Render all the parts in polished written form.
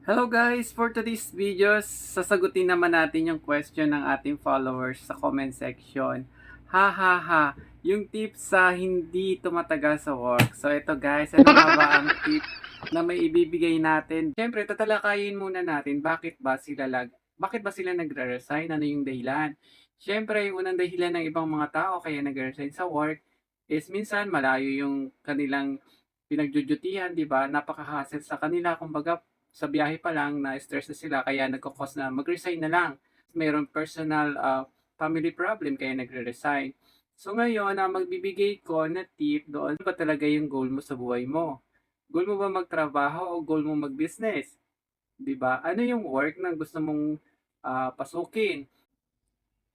Hello guys! For today's videos, sasagutin naman natin yung question ng ating followers sa comment section. Ha ha ha! Yung tip sa hindi tumatagal sa work. So ito guys, ano nga ba ang tip na may ibibigay natin? Siyempre, tatalakayin muna natin bakit ba sila nagre-resign? Ano yung dahilan? Siyempre, yung unang dahilan ng ibang mga tao kaya nagre-resign sa work is minsan malayo yung kanilang pinagjujutihan, di ba? Napaka-hassle sa kanila. Kumbaga, sa biyahe pa lang na-stress na sila kaya nagko-cause na mag-resign na lang. Mayroong personal family problem kaya nagre-resign. So ngayon, magbibigay ko na tip doon, ano ba talaga yung goal mo sa buhay mo? Goal mo ba magtrabaho o goal mo mag-business? 'Di ba? Ano yung work na gusto mong pasukin?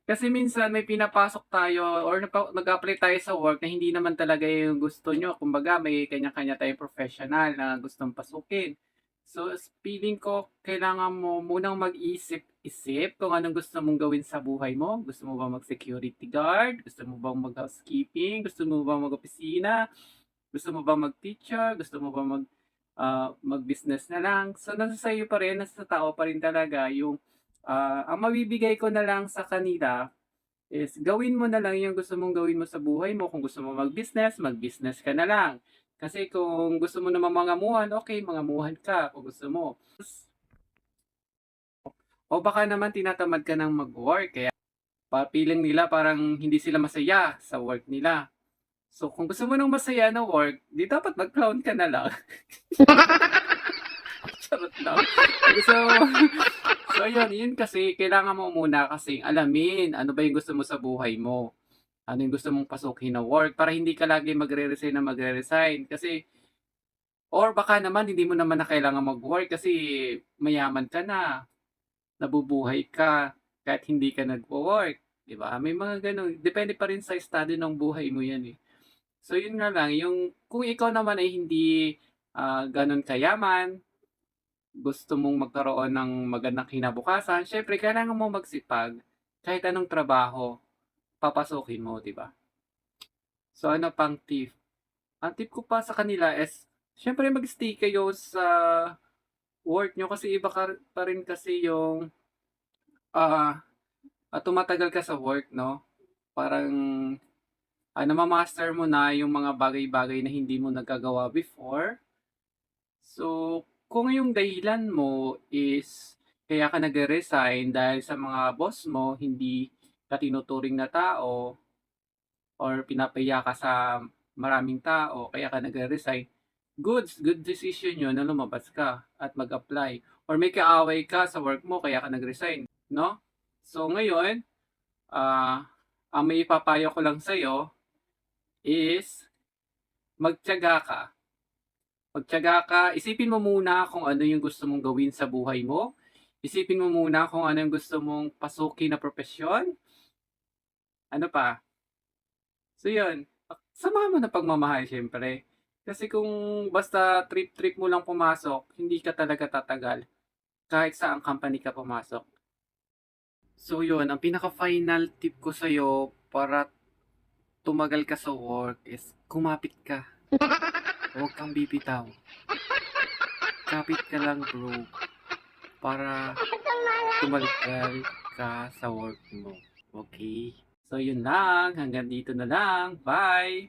Kasi minsan may pinapasok tayo or nag-apply tayo sa work na hindi naman talaga yung gusto nyo. Kumbaga may kanya-kanya tayong professional na gustong pasukin. So, feeling ko, kailangan mo munang mag-isip-isip kung anong gusto mong gawin sa buhay mo. Gusto mo ba mag-security guard? Gusto mo ba mag-housekeeping? Gusto mo ba mag-opisina? Gusto mo ba mag-teacher? Gusto mo ba mag-business na lang? So, nasa sa'yo pa rin, nasa tao pa rin talaga yung ang mabibigay ko na lang sa kanila is gawin mo na lang yung gusto mong gawin mo sa buhay mo. Kung gusto mo mag-business, mag-business ka na lang. Kasi kung gusto mo naman mangamuhan, okay, mangamuhan ka kung gusto mo. O baka naman tinatamad ka ng mag-work, kaya papiling nila parang hindi sila masaya sa work nila. So kung gusto mo ng masaya na work, di dapat mag-clown ka na lang. Charot lang. So, so yun kasi kailangan mo muna kasi alamin ano ba yung gusto mo sa buhay mo. Ano yung gusto mong pasukin na work para hindi ka lagi magre-resign na magre-resign. Kasi, or baka naman hindi mo naman na kailangan mag-work kasi mayaman ka na, nabubuhay ka kahit hindi ka nag-work. Di ba? May mga ganun. Depende pa rin sa estado ng buhay mo yan eh. So yun nga lang, yung kung ikaw naman ay hindi ganun kayaman, gusto mong magkaroon ng magandang kinabukasan, syempre kailangan mo magsipag kahit anong trabaho papasukin mo, di ba? So ano pang tip? Ang tip ko pa sa kanila is, syempre mag-stay kayo sa work nyo kasi iba pa rin kasi yung tumatagal ka sa work, no? Parang namamaster mo na yung mga bagay-bagay na hindi mo nagagawa before. So, kung yung dahilan mo is kaya ka nag-resign dahil sa mga boss mo, hindi ka tinuturing na tao or pinapaya ka sa maraming tao, kaya ka nag-resign, good decision yun na lumabas ka at mag-apply. Or may kaaway ka sa work mo, kaya ka nag-resign, no? So, ngayon, ang may ipapayo ko lang sa'yo is magtiyaga ka. Magtiyaga ka, isipin mo muna kung ano yung gusto mong gawin sa buhay mo. Isipin mo muna kung ano yung gusto mong pasukin na propesyon. Ano pa? So yun, samahan mo na pagmamahal syempre. Kasi kung basta trip-trip mo lang pumasok, hindi ka talaga tatagal kahit saang company ka pumasok. So yun, ang pinaka-final tip ko sa'yo para tumagal ka sa work is kumapit ka. Huwag kang bibitaw. Kapit ka lang bro para tumagal ka sa work mo. Okay? So yun lang, hanggang dito na lang. Bye!